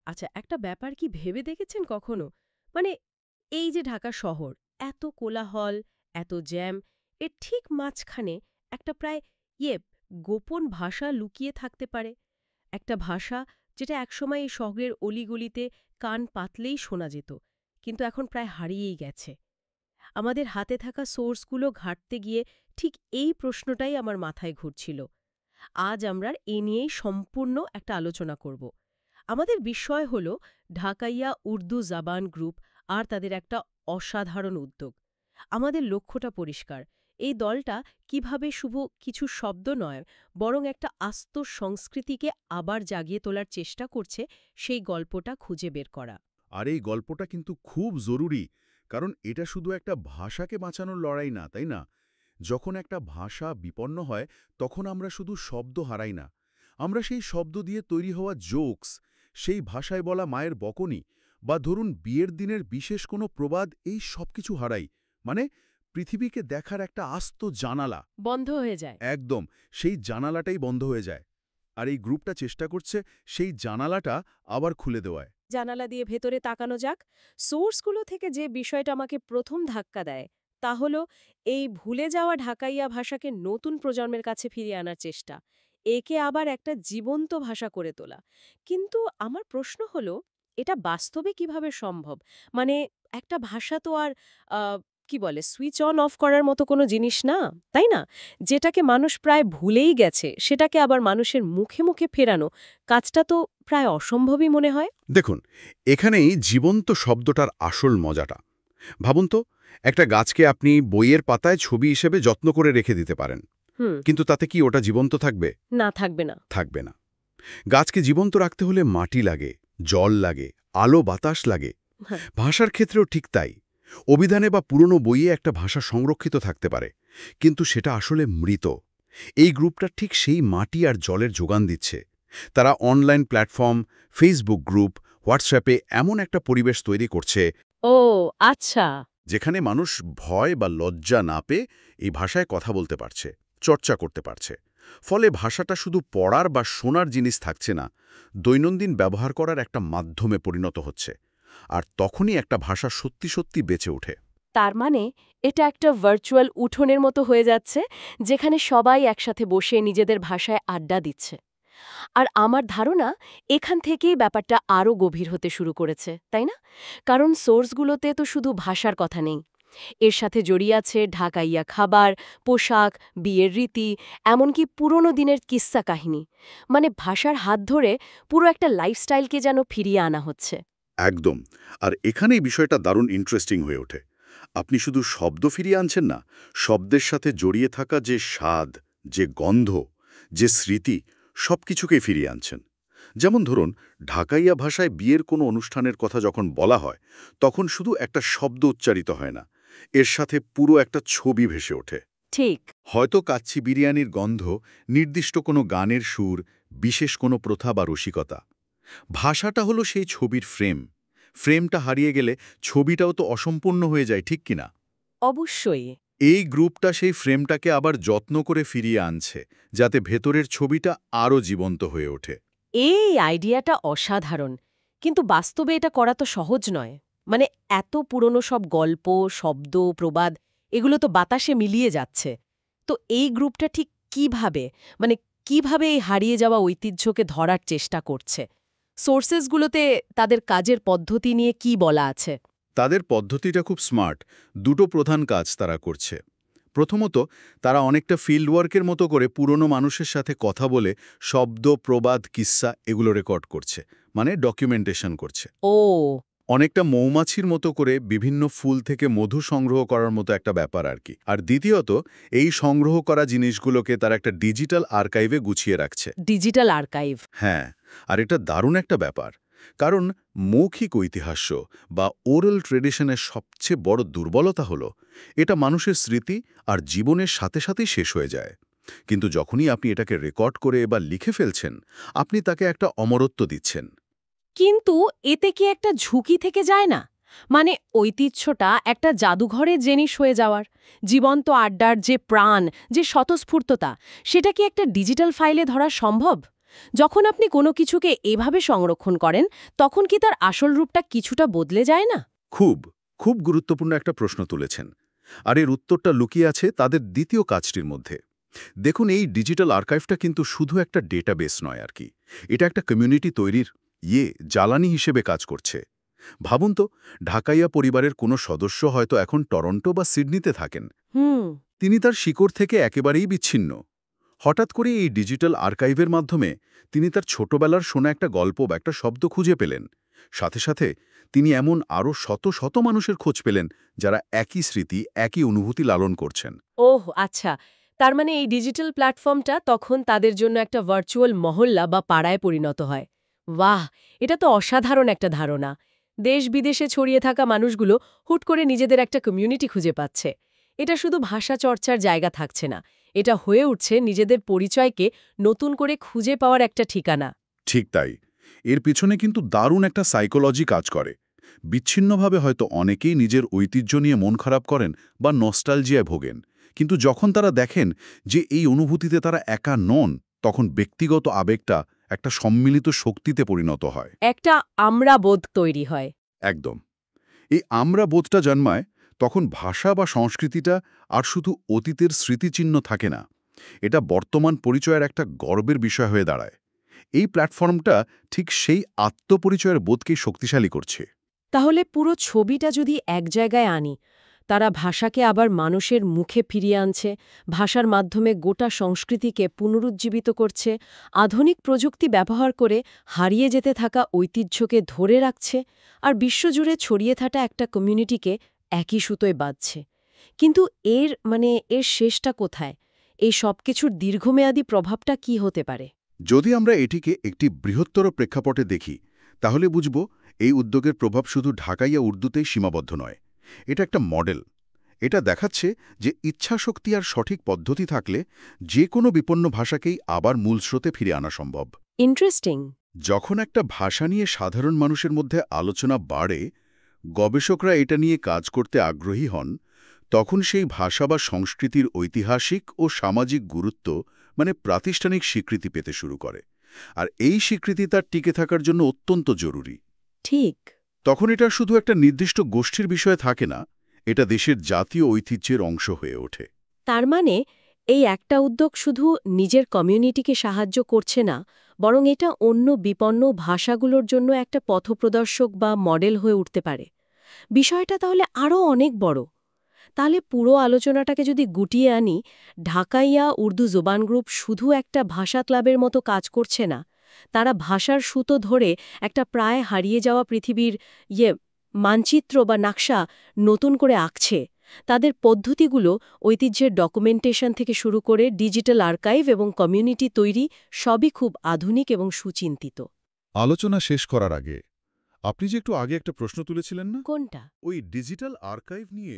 আচ্ছা, একটা ব্যাপার কি ভেবে দেখেছেন কখনো? মানে এই যে ঢাকা শহর, এত কোলাহল, এত জ্যাম, এর ঠিক মাঝখানে একটা প্রায় ইয়ে গোপন ভাষা লুকিয়ে থাকতে পারে। একটা ভাষা যেটা একসময় এই শহরের অলিগলিতে কান পাতলেই শোনা যেত, কিন্তু এখন প্রায় হারিয়েই গেছে। আমাদের হাতে থাকা সোর্সগুলো ঘাঁটতে গিয়ে ঠিক এই প্রশ্নটাই আমার মাথায় ঘুরছিল। আজ আমরা এ নিয়েই সম্পূর্ণ একটা আলোচনা করব। আমাদের বিষয় হল ঢাকাইয়া উর্দু জাবান গ্রুপ আর তাদের একটা অসাধারণ উদ্যোগ। আমাদের লক্ষ্যটা পরিষ্কার, এই দলটা কিভাবে শুধু কিছু শব্দ নয়, বরং একটা আস্ত সংস্কৃতিকে আবার জাগিয়ে তোলার চেষ্টা করছে, সেই গল্পটা খুঁজে বের করা। আর এই গল্পটা কিন্তু খুব জরুরি, কারণ এটা শুধু একটা ভাষাকে বাঁচানোর লড়াই না, তাই না? যখন একটা ভাষা বিপন্ন হয়, তখন আমরা শুধু শব্দ হারাই না, আমরা সেই শব্দ দিয়ে তৈরি হওয়া জোকস, সেই ভাষায় বলা মায়ের বকুনি, বা ধরুন বিয়ের দিনের বিশেষ কোনো প্রবাদ, এই সব কিছু হারাই। মানে পৃথিবীকে দেখার একটা আস্ত জানালা। বন্ধ হয়ে যায়। একদম, সেই জানালাটাই বন্ধ হয়ে যায়। আর এই গ্রুপটা চেষ্টা করছে সেই জানালাটা আবার খুলে দেওয়ায়। জানালা দিয়ে ভেতরে তাকানো যাক। সোর্সগুলো থেকে যে বিষয়টা আমাকে প্রথম ধাক্কা দেয়, তা হলো এই ভুলে যাওয়া ঢাকাইয়া ভাষাকে নতুন প্রজন্মের কাছে ফিরিয়ে আনার চেষ্টা, একে আবার একটা জীবন্ত ভাষা করে তোলা। কিন্তু আমার প্রশ্ন হলো, এটা বাস্তবে কিভাবে সম্ভব? মানে একটা ভাষা তো আর কি বলে সুইচ অন অফ করার মতো কোনো জিনিস না, তাই না? যেটাকে মানুষ প্রায় ভুলেই গেছে, সেটাকে আবার মানুষের মুখে মুখে ফেরানো কাজটা তো প্রায় অসম্ভবই মনে হয়। দেখুন, এখানেই জীবন্ত শব্দটার আসল মজাটা। ভাবুন তো, একটা গাছকে আপনি বইয়ের পাতায় ছবি হিসেবে যত্ন করে রেখে দিতে পারেন, হুম। কিন্তু তাতে কি ওটা জীবন্ত থাকবে? না, থাকবে না। থাকবে না। গাছকে জীবন্ত রাখতে হলে মাটি লাগে, জল লাগে, আলো বাতাস লাগে। হ্যাঁ। ভাষার ক্ষেত্রেও ঠিক তাই। অভিধানে বা পুরনো বইয়ে একটা ভাষা সংরক্ষিত থাকতে পারে, কিন্তু সেটা আসলে মৃত। এই গ্রুপটা ঠিক সেই মাটি আর জলের যোগান দিচ্ছে। তারা অনলাইন প্ল্যাটফর্ম, ফেসবুক গ্রুপ, হোয়াটসঅ্যাপে এমন একটা পরিবেশ তৈরি করছে ও আচ্ছা। যেখানে মানুষ ভয় বা লজ্জা না পেয়ে এই ভাষায় কথা বলতে পারছে, চর্চা করতে পারছে। ফলে ভাষাটা শুধু পড়ার বা শোনার জিনিস থাকছে না, দৈনন্দিন ব্যবহার করার একটা মাধ্যমে পরিণত হচ্ছে। আর তখনই একটা ভাষা সত্যি সত্যি বেঁচে ওঠে। তার মানে এটা একটা ভার্চুয়াল উঠোনের মতো হয়ে যাচ্ছে, যেখানে সবাই একসাথে বসে নিজেদের ভাষায় আড্ডা দিচ্ছে। আর আমার ধারণা এখান থেকেই ব্যাপারটা আরও গভীর হতে শুরু করেছে, তাই না? কারণ সোর্সগুলোতে তো শুধু ভাষার কথা নেই, এর সাথে জড়িয়ে আছে ঢাকাইয়া খাবার, পোশাক, বিয়ের রীতি, এমনকি পুরনো দিনের কিস্সা কাহিনী। মানে ভাষার হাত ধরে পুরো একটা লাইফস্টাইলকে যেন ফিরিয়ে আনা হচ্ছে। একদম। আর এখানেই বিষয়টা দারুণ ইন্টারেস্টিং হয়ে ওঠে। আপনি শুধু শব্দ ফিরিয়ে আনছেন না, শব্দের সাথে জড়িয়ে থাকা যে স্বাদ, যে গন্ধ, যে স্মৃতি, সব কিছুকেই ফিরিয়ে আনছেন। যেমন ধরুন, ঢাকাইয়া ভাষায় বিয়ের কোনো অনুষ্ঠানের কথা যখন বলা হয়, তখন শুধু একটা শব্দ উচ্চারিত হয় না, এর সাথে পুরো একটা ছবি ভেসে ওঠে। ঠিক। হয়তো কাচ্চি বিরিয়ানির গন্ধ, নির্দিষ্ট কোনো গানের সুর, বিশেষ কোনো প্রথা বা রসিকতা। ভাষাটা হলো সেই ছবির ফ্রেম। ফ্রেমটা হারিয়ে গেলে ছবিটাও তো অসম্পূর্ণ হয়ে যায়, ঠিক কিনা? অবশ্যই। এই গ্রুপটা সেই ফ্রেমটাকে আবার যত্ন করে ফিরিয়ে আনছে, যাতে ভেতরের ছবিটা আরও জীবন্ত হয়ে ওঠে। এই আইডিয়াটা অসাধারণ, কিন্তু বাস্তবে এটা করা তো সহজ নয়। মানে এত পুরনো সব গল্প, শব্দ, প্রবাদ, এগুলো তো বাতাসে মিলিয়ে যাচ্ছে। তো এই গ্রুপটা ঠিক কিভাবে, মানে কিভাবে এই হারিয়ে যাওয়া ঐতিহ্যকে ধরার চেষ্টা করছে? সোর্সেসগুলোতে তাদের কাজের পদ্ধতি নিয়ে কি বলা আছে? তাদের পদ্ধতিটা খুব স্মার্ট। দুটো প্রধান কাজ তারা করছে। প্রথমত, তারা অনেকটা ফিল্ড ওয়ার্কের মতো করে পুরনো মানুষের সাথে কথা বলে শব্দ, প্রবাদ, কিস্সা এগুলো রেকর্ড করছে, মানে ডকুমেন্টেশন করছে। ও। অনেকটা মৌমাছির মতো করে বিভিন্ন ফুল থেকে মধু সংগ্রহ করার মতো একটা ব্যাপার আর কি। আর দ্বিতীয়ত, এই সংগ্রহ করা জিনিসগুলোকে তারা একটা ডিজিটাল আর্কাইভে গুছিয়ে রাখছে। Digital archive. হ্যাঁ, আর এটা দারুণ একটা ব্যাপার। কারণ মৌখিক ঐতিহাস্য বা ওরাল ট্রেডিশনের সবচেয়ে বড় দুর্বলতা হলো এটা মানুষের স্মৃতি আর জীবনের সাথে সাথেই শেষ হয়ে যায়। কিন্তু যখনই আপনি এটাকে রেকর্ড করে বা লিখে ফেলছেন, আপনি তাকে একটা অমরত্ব দিচ্ছেন। কিন্তু এতে কি একটা ঝুঁকি থেকে যায় না? মানে ঐতিহ্যটা একটা জাদুঘরের জিনিস হয়ে যাওয়ার, জীবন্ত আড্ডার যে প্রাণ, যে স্বতঃস্ফূর্ততা, সেটা কি একটা ডিজিটাল ফাইলে ধরা সম্ভব? যখন আপনি কোনো কিছুকে এভাবে সংরক্ষণ করেন তখন কি তার আসল রূপটা কিছুটা বদলে যায় না? খুব খুব গুরুত্বপূর্ণ একটা প্রশ্ন তুলেছেন। আর এর উত্তরটা লুকিয়ে আছে তাদের দ্বিতীয় কাজটির মধ্যে। দেখুন, এই ডিজিটাল আর্কাইভটা কিন্তু শুধু একটা ডেটাবেস নয় আর কি। এটা একটা কমিউনিটি তৈরির জ্বালানি হিসেবে কাজ করছে। ভাবুন তো, ঢাকাইয়া পরিবারের কোনো সদস্য হয়তো এখন টরন্টো বা সিডনিতে থাকেন। হুম। তিনি তার শিকড় থেকে একেবারেই বিচ্ছিন্ন। হঠাৎ করে এই ডিজিটাল আর্কাইভের মাধ্যমে তিনি তার ছোটবেলার শোনা একটা গল্প বা একটা শব্দ খুঁজে পেলেন। সাথে সাথে তিনি এমন আরও শত শত মানুষের খোঁজ পেলেন যারা একই স্মৃতি, একই অনুভূতি লালন করছেন। ওহ আচ্ছা, তার মানে এই ডিজিটাল প্ল্যাটফর্মটা তখন তাদের জন্য একটা ভার্চুয়াল মহল্লা বা পাড়ায় পরিণত হয়। বাহ, এটা তো অসাধারণ একটা ধারণা। দেশ বিদেশে ছড়িয়ে থাকা মানুষগুলো হুট করে নিজেদের একটা কমিউনিটি খুঁজে পাচ্ছে। এটা শুধু ভাষা চর্চার জায়গা থাকছে না, এটা হয়ে উঠছে নিজেদের পরিচয়কে নতুন করে খুঁজে পাওয়ার একটা ঠিকানা। ঠিক তাই। এর পিছনে কিন্তু দারুণ একটা সাইকোলজি কাজ করে। বিচ্ছিন্নভাবে হয়তো অনেকেই নিজের ঐতিহ্য নিয়ে মন খারাপ করেন বা নস্টালজিয়ায় ভোগেন। কিন্তু যখন তারা দেখেন যে এই অনুভূতিতে তারা একা নন, তখন ব্যক্তিগত আবেগটা একটা সম্মিলিত শক্তিতে পরিণত হয়। একটা আমরা বোধ তৈরি হয়। একদম। এই আমরা বোধটা জন্মায়, তখন ভাষা বা সংস্কৃতিটা আর শুধু অতীতের স্মৃতিচিহ্ন থাকে না। এটা বর্তমান পরিচয়ের একটা গর্বের বিষয় হয়ে দাঁড়ায়। এই প্ল্যাটফর্মটা ঠিক সেই আত্মপরিচয়ের বোধকেই শক্তিশালী করছে। তাহলে পুরো ছবিটা যদি এক জায়গায় আনি, তারা ভাষাকে আবার মানুষের মুখে ফিরিয়ে আনছে, ভাষার মাধ্যমে গোটা সংস্কৃতিকে পুনরুজ্জীবিত করছে, আধুনিক প্রযুক্তি ব্যবহার করে হারিয়ে যেতে থাকা ঐতিহ্যকে ধরে রাখছে, আর বিশ্বজুড়ে ছড়িয়ে থাকা একটা কমিউনিটিকে একই সুতোয় বাঁধছে। কিন্তু এর শেষটা কোথায়? এই সবকিছুর দীর্ঘমেয়াদী প্রভাবটা কি হতে পারে? যদি আমরা এটিকে একটি বৃহত্তর প্রেক্ষাপটে দেখি, তাহলে বুঝব এই উদ্যোগের প্রভাব শুধু ঢাকাইয়া উর্দুতেই সীমাবদ্ধ নয়। এটা একটা মডেল। এটা দেখাচ্ছে যে ইচ্ছাশক্তি আর সঠিক পদ্ধতি থাকলে যে কোনো বিপন্ন ভাষাকেই আবার মূল স্রোতে ফিরে আনা সম্ভব। ইন্টারেস্টিং। যখন একটা ভাষা নিয়ে সাধারণ মানুষের মধ্যে আলোচনা বাড়ে, গবেষকরা এটা নিয়ে কাজ করতে আগ্রহী হন, তখন সেই ভাষা বা সংস্কৃতির ঐতিহাসিক ও সামাজিক গুরুত্ব প্রাতিষ্ঠানিক স্বীকৃতি পেতে শুরু করে। আর এই স্বীকৃতি তার টিকে থাকার জন্য অত্যন্ত জরুরি। ঠিক। তখন এটা শুধু একটা নির্দিষ্ট গোষ্ঠীর বিষয় থাকে না, এটা দেশের জাতীয় ঐতিহ্যের অংশ হয়ে ওঠে। তার মানে এই একটা উদ্যোগ শুধু নিজের কমিউনিটিকে সাহায্য করছে না, বরং এটা অন্য বিপন্ন ভাষাগুলোর জন্য একটা পথপ্রদর্শক বা মডেল হয়ে উঠতে পারে। বিষয়টা তাহলে আরও অনেক বড়। তাহলে পুরো আলোচনাটাকে যদি গুটিয়ে আনি, ঢাকাইয়া উর্দু জোবান গ্রুপ শুধু একটা ভাষা ক্লাবের মতো কাজ করছে না, তারা ভাষার সুতো ধরে একটা প্রায় হারিয়ে যাওয়া পৃথিবীর মানচিত্র বা নকশা নতুন করে আঁকছে। তাদের পদ্ধতিগুলো ঐতিহ্যের ডকুমেন্টেশন থেকে শুরু করে ডিজিটাল আর্কাইভ এবং কমিউনিটি তৈরি, সবই খুব আধুনিক এবং সুচিন্তিত। আলোচনা শেষ করার আগে আপনি যে একটু আগে একটা প্রশ্ন তুলেছিলেন না, কোনটা? ওই ডিজিটাল আর্কাইভ নিয়ে